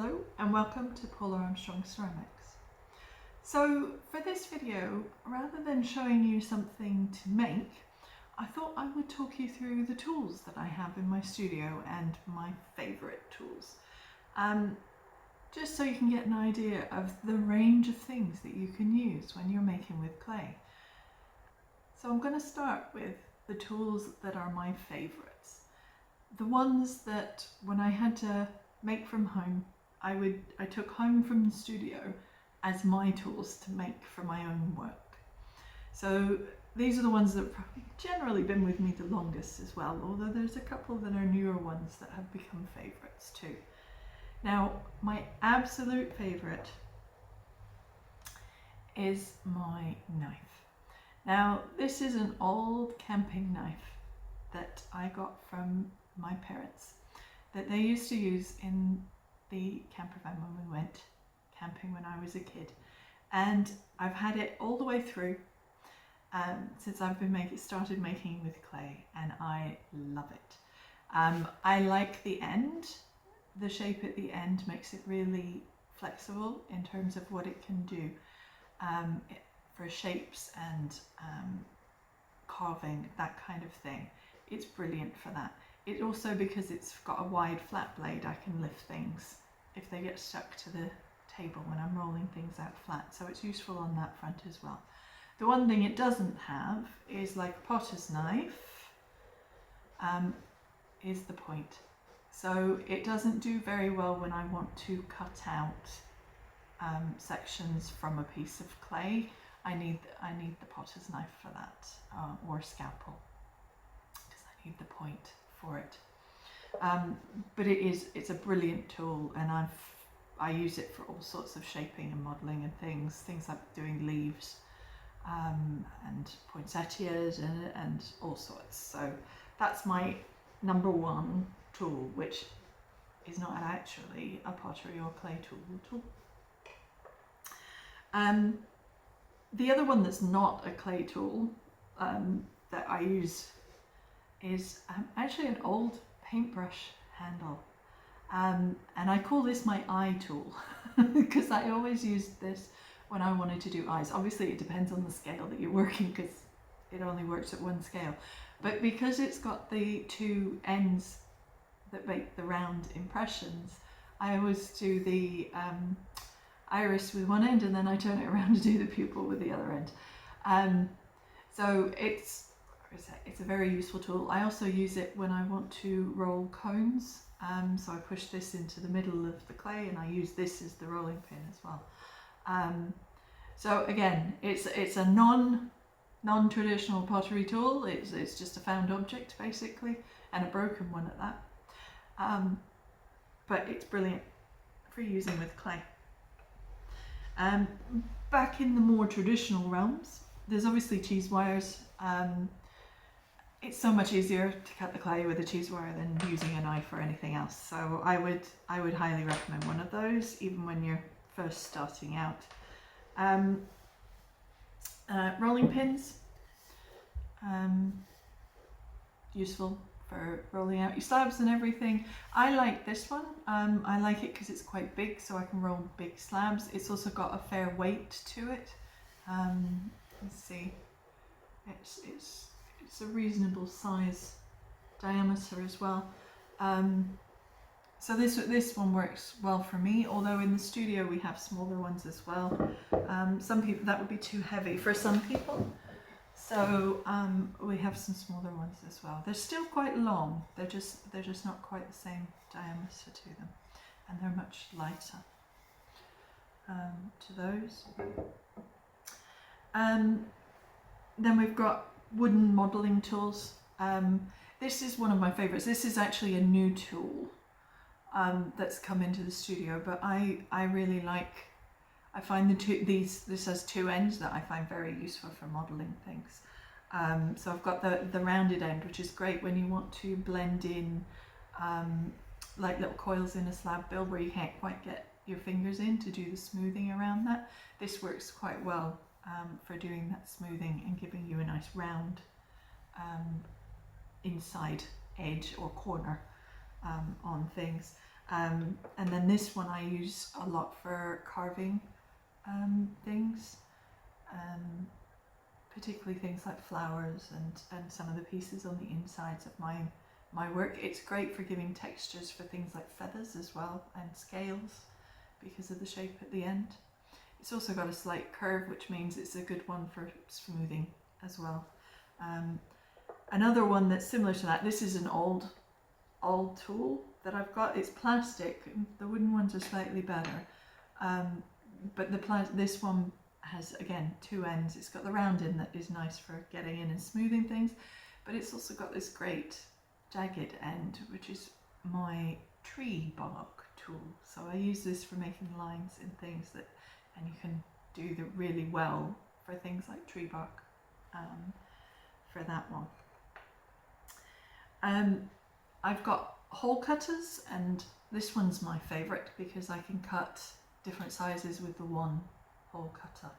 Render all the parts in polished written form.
Hello and welcome to Paula Armstrong Ceramics. So for this video, rather than showing you something to make, I thought I would talk you through the tools that I have in my studio and my favourite tools. Just so you can get an idea of the range of things that you can use when you're making with clay. So I'm going to start with the tools that are my favourites. The ones that when I had to make from home, I took home from the studio as my tools to make for my own work. So these are the ones that have generally been with me the longest as well, although there's a couple that are newer ones that have become favourites too. Now, my absolute favourite is my knife. Now, this is an old camping knife that I got from my parents that they used to use in the camper van when we went camping when I was a kid, and I've had it all the way through since I've been started making with clay, and I love it. I like the end. The shape at the end makes it really flexible in terms of what it can do for shapes and carving, that kind of thing. It's brilliant for that. It also, because it's got a wide flat blade, I can lift things if they get stuck to the table when I'm rolling things out flat, so it's useful on that front as well. The one thing it doesn't have is, like a potter's knife, is the point. So it doesn't do very well when I want to cut out sections from a piece of clay. I need the potter's knife for that, or scalpel, because I need the point for it. But it's a brilliant tool, and I use it for all sorts of shaping and modelling and things like doing leaves and poinsettias and all sorts. So that's my number one tool, which is not actually a pottery or clay tool. The other one that's not a clay tool that I use is actually an old paintbrush handle, and I call this my eye tool because I always used this when I wanted to do eyes. Obviously it depends on the scale that you're working, because it only works at one scale, but because it's got the two ends that make the round impressions, I always do the iris with one end and then I turn it around to do the pupil with the other end. So it's a very useful tool. I also use it when I want to roll cones. So I push this into the middle of the clay and I use this as the rolling pin as well. So again, it's a non-traditional pottery tool. It's just a found object basically, and a broken one at that. But it's brilliant for using with clay. Back in the more traditional realms, there's obviously cheese wires. It's so much easier to cut the clay with a cheese wire than using a knife or anything else. So I would highly recommend one of those, even when you're first starting out. Rolling pins, useful for rolling out your slabs and everything. I like this one. I like it because it's quite big, so I can roll big slabs. It's also got a fair weight to it. Let's see, it's a reasonable size diameter as well. So this one works well for me, although in the studio we have smaller ones as well. Some people, that would be too heavy for some people. So we have some smaller ones as well. They're still quite long. They're just not quite the same diameter to them, and they're much lighter to those. Then we've got wooden modelling tools. This is one of my favourites. This is actually a new tool that's come into the studio, but I really like. I find this has two ends that I find very useful for modelling things. So I've got the rounded end, which is great when you want to blend in like little coils in a slab build where you can't quite get your fingers in to do the smoothing around that. This works quite well for doing that smoothing and giving you a nice round inside edge or corner on things. And then this one I use a lot for carving things, particularly things like flowers and some of the pieces on the insides of my work. It's great for giving textures for things like feathers as well, and scales, because of the shape at the end. It's also got a slight curve, which means it's a good one for smoothing as well. Another one that's similar to that, this is an old tool that I've got. It's plastic, the wooden ones are slightly better, but this one has, again, two ends. It's got the round end that is nice for getting in and smoothing things, but it's also got this great jagged end, which is my tree bark tool. So I use this for making lines in things that, and you can do the really well for things like tree bark, for that one. I've got hole cutters, and this one's my favorite because I can cut different sizes with the one hole cutter.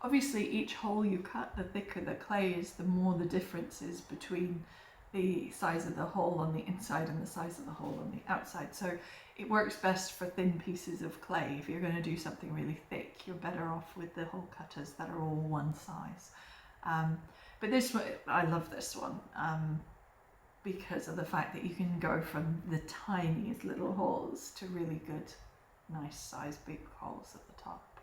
Obviously each hole you cut, the thicker the clay is, the more the difference is between the size of the hole on the inside and the size of the hole on the outside. So it works best for thin pieces of clay. If you're going to do something really thick, you're better off with the hole cutters that are all one size. But this one, I love this one, because of the fact that you can go from the tiniest little holes to really good, nice size big holes at the top.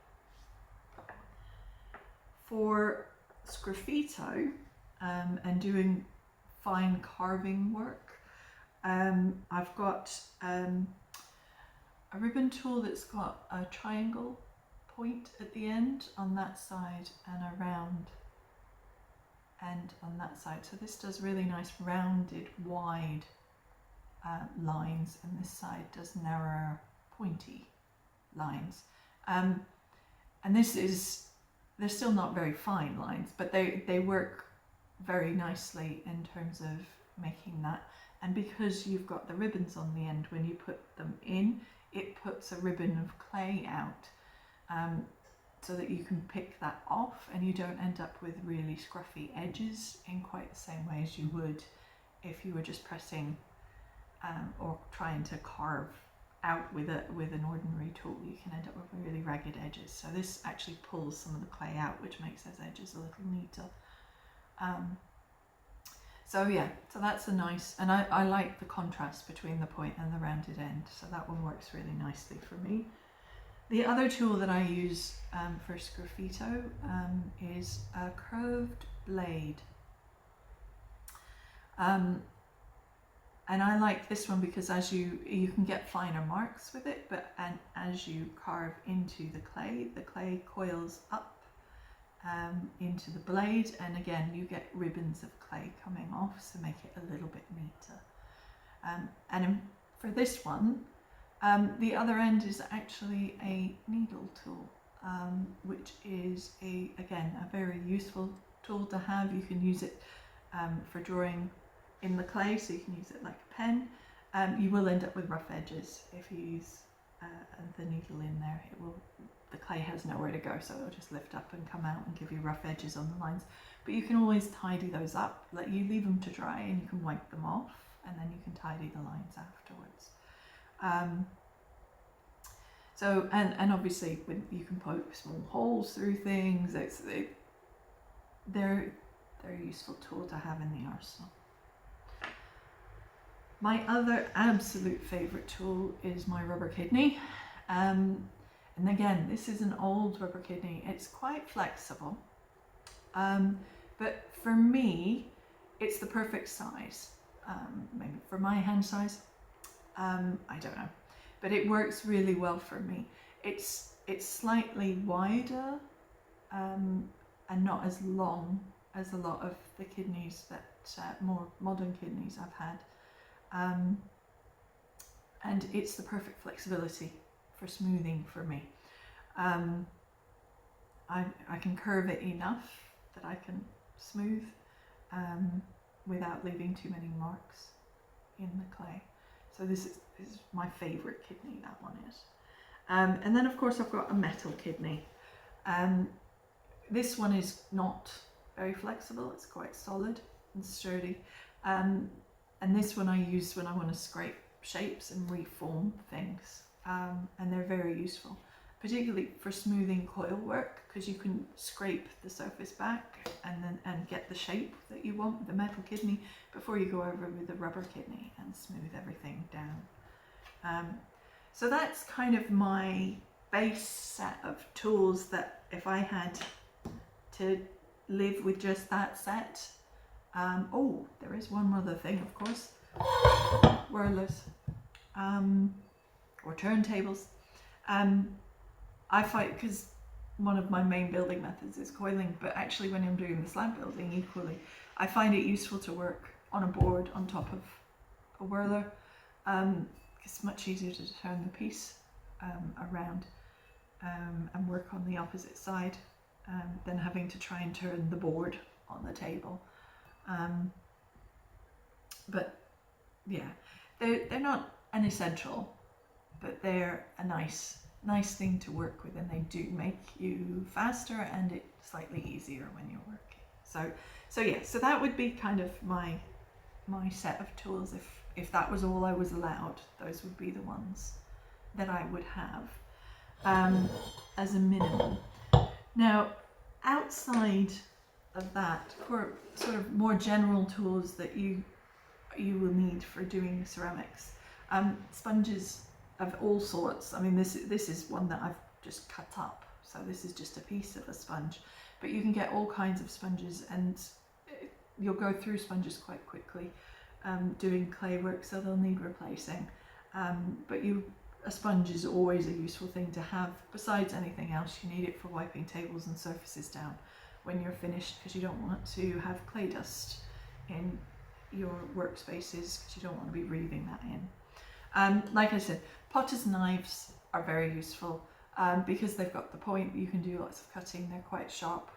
For sgraffito and doing fine carving work, I've got a ribbon tool that's got a triangle point at the end on that side and a round end on that side. So this does really nice rounded wide lines, and this side does narrower pointy lines. And they're still not very fine lines, but they work very nicely in terms of making that. And because you've got the ribbons on the end, when you put them in, it puts a ribbon of clay out, so that you can pick that off and you don't end up with really scruffy edges in quite the same way as you would if you were just pressing or trying to carve out with an ordinary tool. You can end up with really ragged edges. So this actually pulls some of the clay out, which makes those edges a little neater. So yeah, so that's a nice, and I like the contrast between the point and the rounded end, so that one works really nicely for me. The other tool that I use for sgraffito is a curved blade. And I like this one because as you can get finer marks with it, and as you carve into the clay coils up into the blade, and again you get ribbons of clay coming off, so make it a little bit neater. For this one, the other end is actually a needle tool, which is again a very useful tool to have. You can use it for drawing in the clay, so you can use it like a pen. You will end up with rough edges if you use the needle in there. The clay has nowhere to go, so it'll just lift up and come out and give you rough edges on the lines. But you can always tidy those up. You leave them to dry and you can wipe them off, and then you can tidy the lines afterwards. So obviously you can poke small holes through things. They're a useful tool to have in the arsenal. My other absolute favourite tool is my rubber kidney. And again, this is an old rubber kidney. It's quite flexible, but for me, it's the perfect size. Maybe for my hand size, I don't know, but it works really well for me. It's slightly wider and not as long as a lot of the kidneys that more modern kidneys I've had. And it's the perfect flexibility for smoothing for me. I can curve it enough that I can smooth without leaving too many marks in the clay. So this is my favourite kidney, that one is. And then of course I've got a metal kidney. This one is not very flexible, it's quite solid and sturdy. And this one I use when I want to scrape shapes and reform things, and they're very useful, particularly for smoothing coil work, because you can scrape the surface back and get the shape that you want with the metal kidney before you go over with the rubber kidney and smooth everything down. So that's kind of my base set of tools that if I had to live with just that set. Oh, there is one other thing, of course. Whirlers, or turntables. I find, because one of my main building methods is coiling, but actually when I'm doing the slab building equally, I find it useful to work on a board on top of a whirler. It's much easier to turn the piece around and work on the opposite side than having to try and turn the board on the table. But yeah, they're not an essential, but they're a nice thing to work with, and they do make you faster and it's slightly easier when you're working. So that would be kind of my set of tools. If that was all I was allowed, those would be the ones that I would have as a minimum. Now, outside of that, for sort of more general tools that you will need for doing ceramics, sponges of all sorts. I mean, this is one that I've just cut up, so this is just a piece of a sponge, but you can get all kinds of sponges, and you'll go through sponges quite quickly doing clay work, so they'll need replacing. But a sponge is always a useful thing to have. Besides anything else, you need it for wiping tables and surfaces down when you're finished, because you don't want to have clay dust in your workspaces, because you don't want to be breathing that in. Like I said, potter's knives are very useful because they've got the point. You can do lots of cutting. They're quite sharp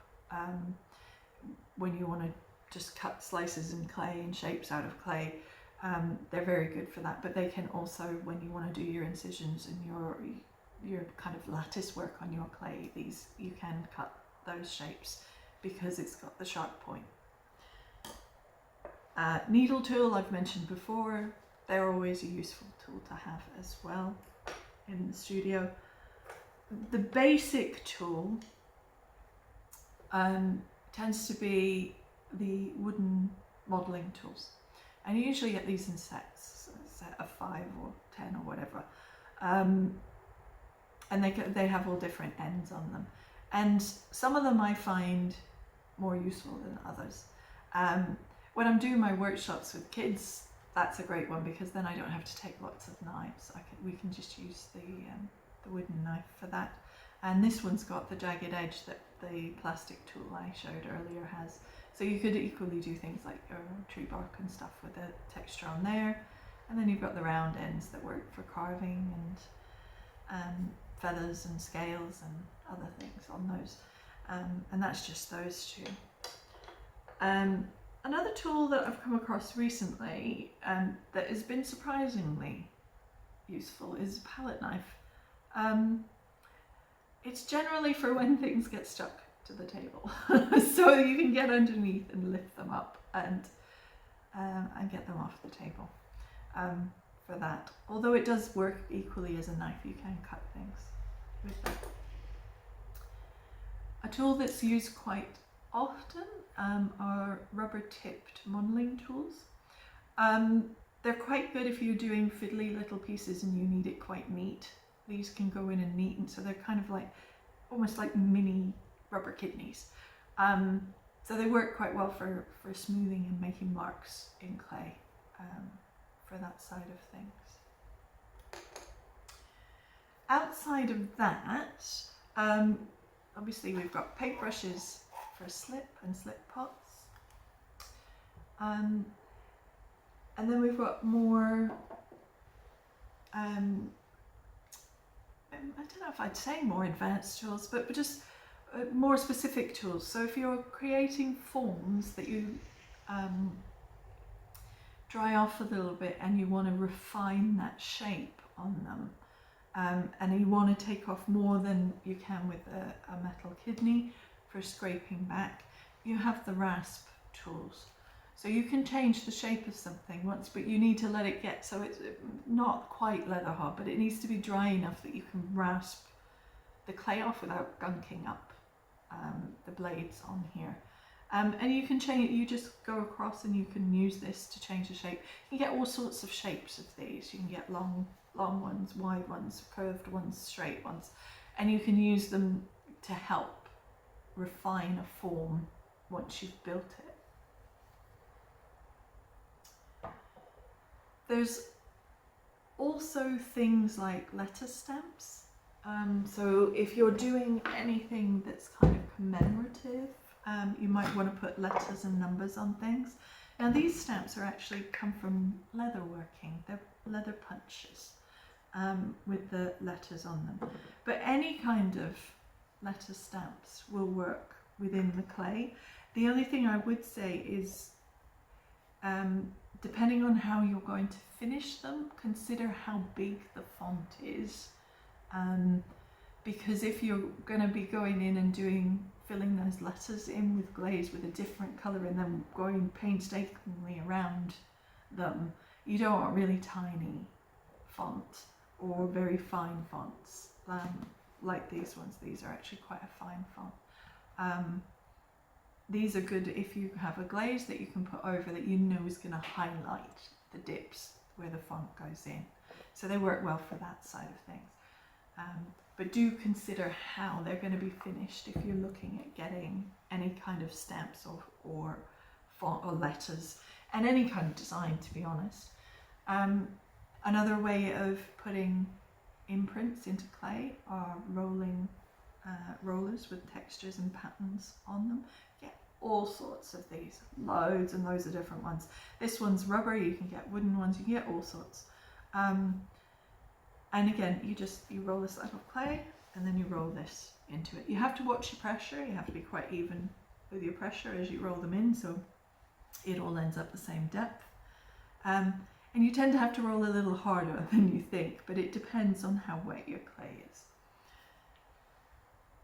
when you want to just cut slices in clay and shapes out of clay. They're very good for that, but they can also, when you want to do your incisions and your kind of lattice work on your clay, you can cut those shapes because it's got the sharp point. Needle tool, I've mentioned before, they're always a useful tool to have as well in the studio. The basic tool tends to be the wooden modelling tools, and you usually get these in sets, a set of 5 or 10 or whatever, and they have all different ends on them, and some of them I find more useful than others. When I'm doing my workshops with kids, that's a great one, because then I don't have to take lots of knives. We can just use the wooden knife for that. And this one's got the jagged edge that the plastic tool I showed earlier has. So you could equally do things like tree bark and stuff with the texture on there. And then you've got the round ends that work for carving and feathers and scales and other things on those. And that's just those two. Another tool that I've come across recently that has been surprisingly useful is a palette knife. It's generally for when things get stuck to the table, so you can get underneath and lift them up and get them off the table for that. Although it does work equally as a knife, you can cut things with that. A tool that's used quite often are rubber-tipped modelling tools. They're quite good if you're doing fiddly little pieces and you need it quite neat. These can go in and neaten, so they're kind of like almost like mini rubber kidneys. So they work quite well for smoothing and making marks in clay for that side of things. Outside of that, obviously we've got paintbrushes for slip and slip pots. And then we've got more, I don't know if I'd say more advanced tools, but just more specific tools. So if you're creating forms that you dry off a little bit and you want to refine that shape on them, and you want to take off more than you can with a metal kidney for scraping back, you have the rasp tools. So you can change the shape of something once, but you need to let it get, so it's not quite leather hot, but it needs to be dry enough that you can rasp the clay off without gunking up the blades on here. And you can change, you just go across and you can use this to change the shape. You can get all sorts of shapes of these. You can get long ones, wide ones, curved ones, straight ones, and you can use them to help refine a form once you've built it. There's also things like letter stamps. So if you're doing anything that's kind of commemorative, you might want to put letters and numbers on things. Now these stamps are actually come from leather working. They're leather punches with the letters on them. But any kind of letter stamps will work within the clay. The only thing I would say is, depending on how you're going to finish them, consider how big the font is. Because if you're going to be going in and filling those letters in with glaze with a different colour and then going painstakingly around them, you don't want really tiny font or very fine fonts like these ones. These are actually quite a fine font. These are good if you have a glaze that you can put over that you know is going to highlight the dips where the font goes in. So they work well for that side of things. But do consider how they're going to be finished if you're looking at getting any kind of stamps or font or letters and any kind of design, to be honest. Another way of putting imprints into clay are rollers with textures and patterns on them. Get all sorts of these, loads and loads of different ones. This one's rubber, you can get wooden ones, you can get all sorts. And again, you roll a slab of clay and then you roll this into it. You have to watch your pressure, you have to be quite even with your pressure as you roll them in so it all ends up the same depth. And you tend to have to roll a little harder than you think, but it depends on how wet your clay is.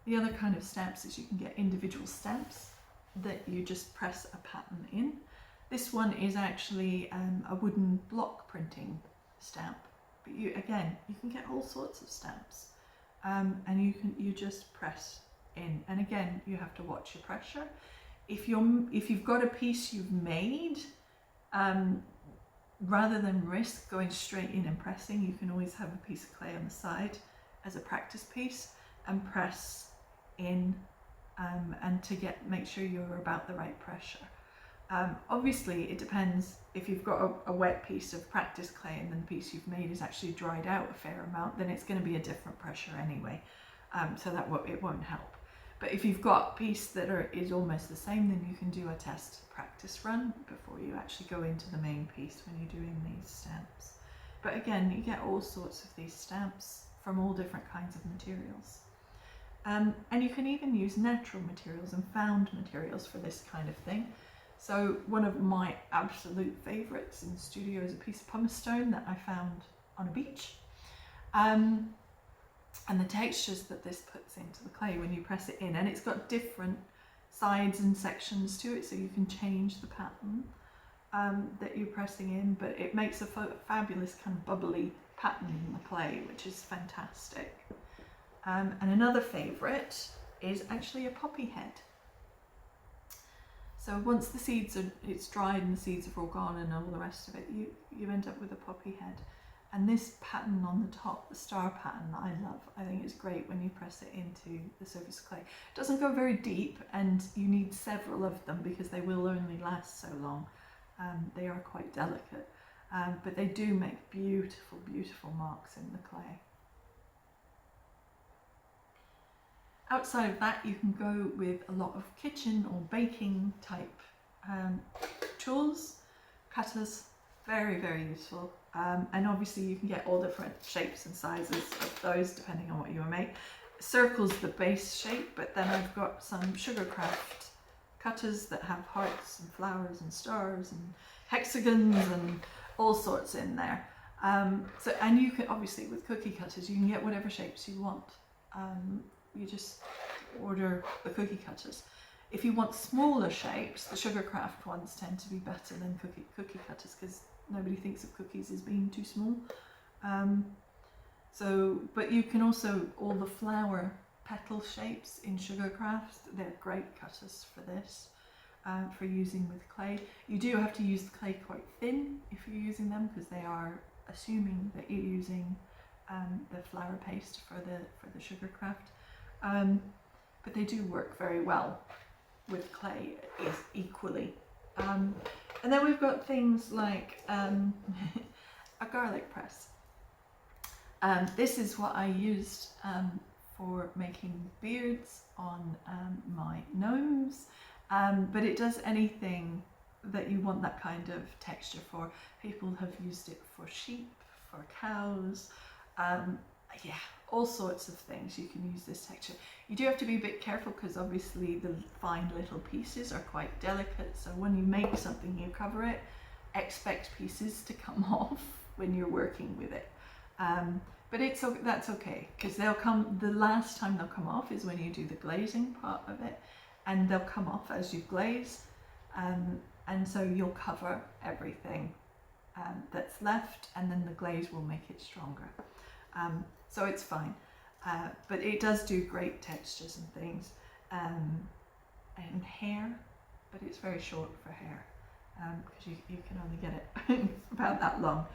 The other kind of stamps is you can get individual stamps that you just press a pattern in. This one is actually a wooden block printing stamp. But you can get all sorts of stamps, and you just press in. And again, you have to watch your pressure. If you've got a piece you've made, rather than risk going straight in and pressing, you can always have a piece of clay on the side as a practice piece and press in, and to make sure you're about the right pressure. Obviously, it depends. If you've got a wet piece of practice clay and then the piece you've made is actually dried out a fair amount, then it's going to be a different pressure anyway, so that it won't help. But if you've got a piece that is almost the same, then you can do a test practice run before you actually go into the main piece when you're doing these stamps. But again, you get all sorts of these stamps from all different kinds of materials. And you can even use natural materials and found materials for this kind of thing. So one of my absolute favourites in the studio is a piece of pumice stone that I found on a beach. And the textures that this puts into the clay when you press it in, and it's got different sides and sections to it, so you can change the pattern that you're pressing in, but it makes a fabulous kind of bubbly pattern in the clay, which is fantastic. And another favourite is actually a poppy head. So once the seeds it's dried and the seeds have all gone and all the rest of it, you end up with a poppy head. And this pattern on the top, the star pattern, I love. I think it's great when you press it into the surface clay. It doesn't go very deep, and you need several of them because they will only last so long. They are quite delicate, but they do make beautiful, beautiful marks in the clay. Outside of that, you can go with a lot of kitchen or baking type tools, cutters, very, very useful. And obviously you can get all different shapes and sizes of those depending on what you make. Circle's the base shape, but then I've got some Sugarcraft cutters that have hearts and flowers and stars and hexagons and all sorts in there. And you can, obviously with cookie cutters, you can get whatever shapes you want. You just order the cookie cutters. If you want smaller shapes, the Sugarcraft ones tend to be better than cookie cutters because nobody thinks of cookies as being too small. But you can also, all the flower petal shapes in Sugarcraft, they're great cutters for this, for using with clay. You do have to use the clay quite thin if you're using them because they are assuming that you're using the flower paste for the Sugarcraft. But they do work very well with clay equally. And then we've got things like a garlic press. This is what I used for making beards on my gnomes, but it does anything that you want that kind of texture for. People have used it for sheep, for cows, yeah, all sorts of things you can use this texture. You do have to be a bit careful because obviously the fine little pieces are quite delicate, so when you make something you cover it, expect pieces to come off when you're working with it. But that's okay because they'll come, the last time they'll come off is when you do the glazing part of it, and they'll come off as you glaze, and so you'll cover everything that's left, and then the glaze will make it stronger. So it's fine, but it does do great textures and things, and hair, but it's very short for hair because you can only get it about that long.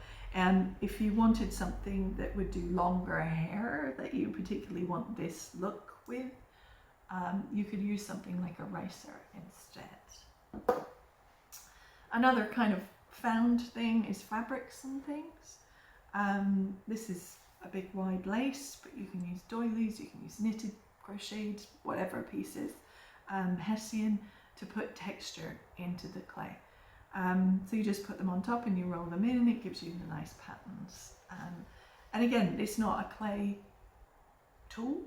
If you wanted something that would do longer hair that you particularly want this look with, you could use something like a ricer instead. Another kind of found thing is fabrics and things. This is a big wide lace, but you can use doilies, you can use knitted, crocheted, whatever pieces, Hessian, to put texture into the clay. So you just put them on top and you roll them in and it gives you the nice patterns. And again, it's not a clay tool,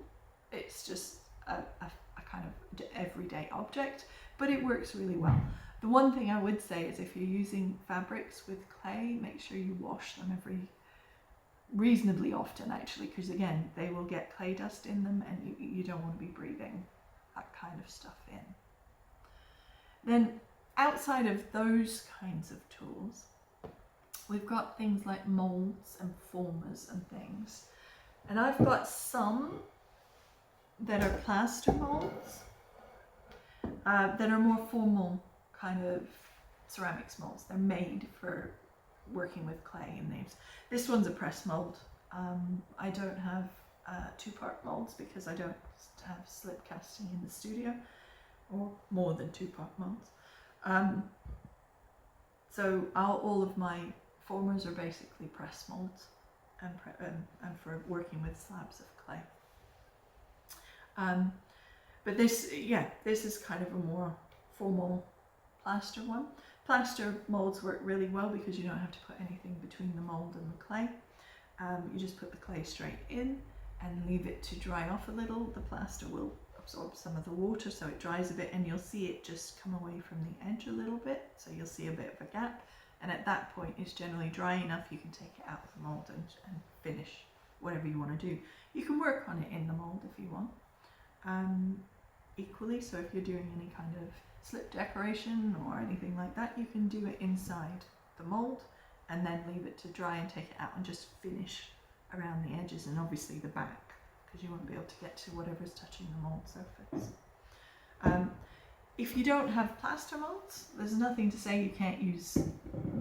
it's just a kind of everyday object, but it works really well. The one thing I would say is if you're using fabrics with clay, make sure you wash them reasonably often actually, because again, they will get clay dust in them and you don't want to be breathing that kind of stuff in. Then outside of those kinds of tools, we've got things like molds and formers and things. And I've got some that are plaster molds that are more formal kind of ceramics molds. They're made for working with clay and these. This one's a press mold. I don't have two-part molds because I don't have slip casting in the studio, or more than two-part molds. So all of my formers are basically press molds and for working with slabs of clay. But this is kind of a more formal plaster one. Plaster molds work really well because you don't have to put anything between the mold and the clay. You just put the clay straight in and leave it to dry off a little. The plaster will absorb some of the water so it dries a bit, and you'll see it just come away from the edge a little bit, so you'll see a bit of a gap, and at that point it's generally dry enough you can take it out of the mold and finish whatever you want to do. You can work on it in the mold if you want, equally, so if you're doing any kind of slip decoration or anything like that, you can do it inside the mold and then leave it to dry and take it out and just finish around the edges and obviously the back, because you won't be able to get to whatever's touching the mold surface. If you don't have plaster molds, there's nothing to say you can't use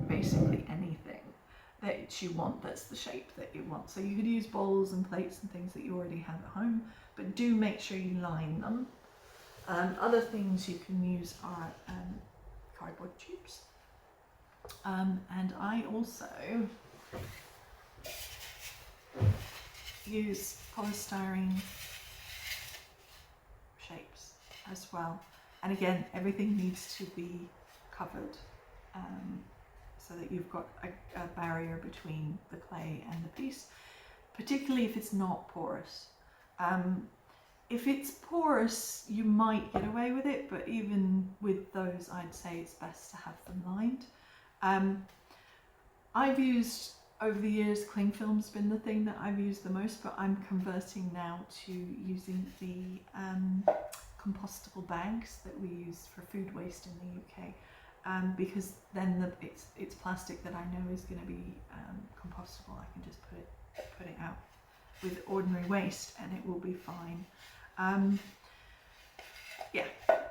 basically anything that you want that's the shape that you want. So you could use bowls and plates and things that you already have at home, but do make sure you line them. Other things you can use are cardboard tubes. And I also use polystyrene shapes as well. And again, everything needs to be covered so that you've got a barrier between the clay and the piece, particularly if it's not porous. If it's porous, you might get away with it, but even with those, I'd say it's best to have them lined. I've used, over the years, cling film's been the thing that I've used the most, but I'm converting now to using the compostable bags that we use for food waste in the UK, because then it's plastic that I know is going to be compostable. I can just put it out with ordinary waste and it will be fine. Yeah,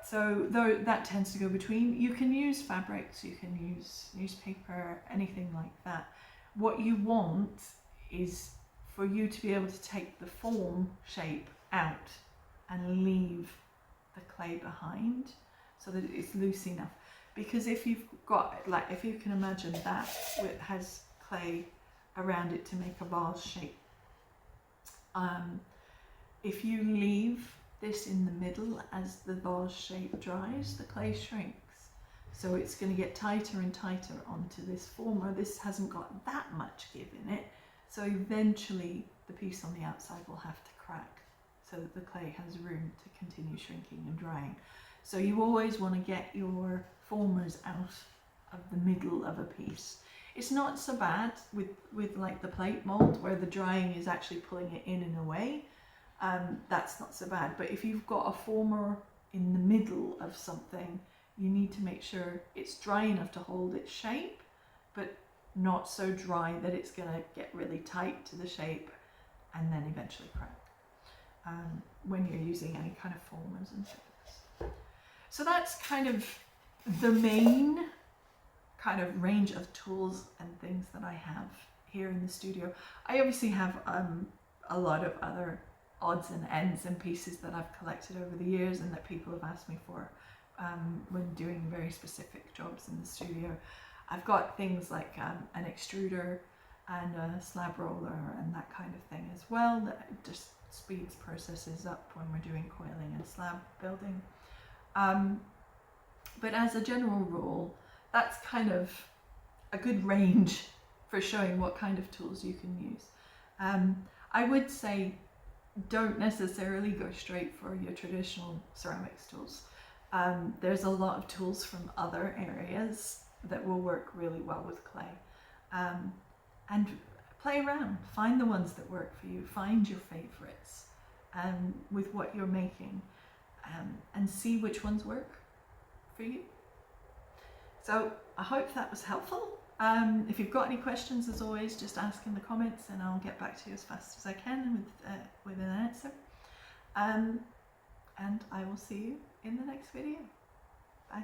so though that tends to go between. You can use fabrics, you can use newspaper, anything like that. What you want is for you to be able to take the form shape out and leave the clay behind so that it's loose enough. Because if you've got, like, if you can imagine that it has clay around it to make a vase shape, if you leave this in the middle as the vase shape dries, the clay shrinks. So it's going to get tighter and tighter onto this former. This hasn't got that much give in it. So eventually the piece on the outside will have to crack so that the clay has room to continue shrinking and drying. So you always want to get your formers out of the middle of a piece. It's not so bad with like the plate mold where the drying is actually pulling it in and away. That's not so bad. But if you've got a former in the middle of something, you need to make sure it's dry enough to hold its shape, but not so dry that it's going to get really tight to the shape and then eventually crack when you're using any kind of formers and things. So that's kind of the main kind of range of tools and things that I have here in the studio. I obviously have a lot of other odds and ends and pieces that I've collected over the years and that people have asked me for when doing very specific jobs in the studio. I've got things like an extruder and a slab roller and that kind of thing as well, that just speeds processes up when we're doing coiling and slab building. But as a general rule, that's kind of a good range for showing what kind of tools you can use. I would say don't necessarily go straight for your traditional ceramics tools. There's a lot of tools from other areas that will work really well with clay. And play around, find the ones that work for you, find your favorites with what you're making, and see which ones work for you. So I hope that was helpful. If you've got any questions, as always, just ask in the comments and I'll get back to you as fast as I can with an answer. And I will see you in the next video. Bye.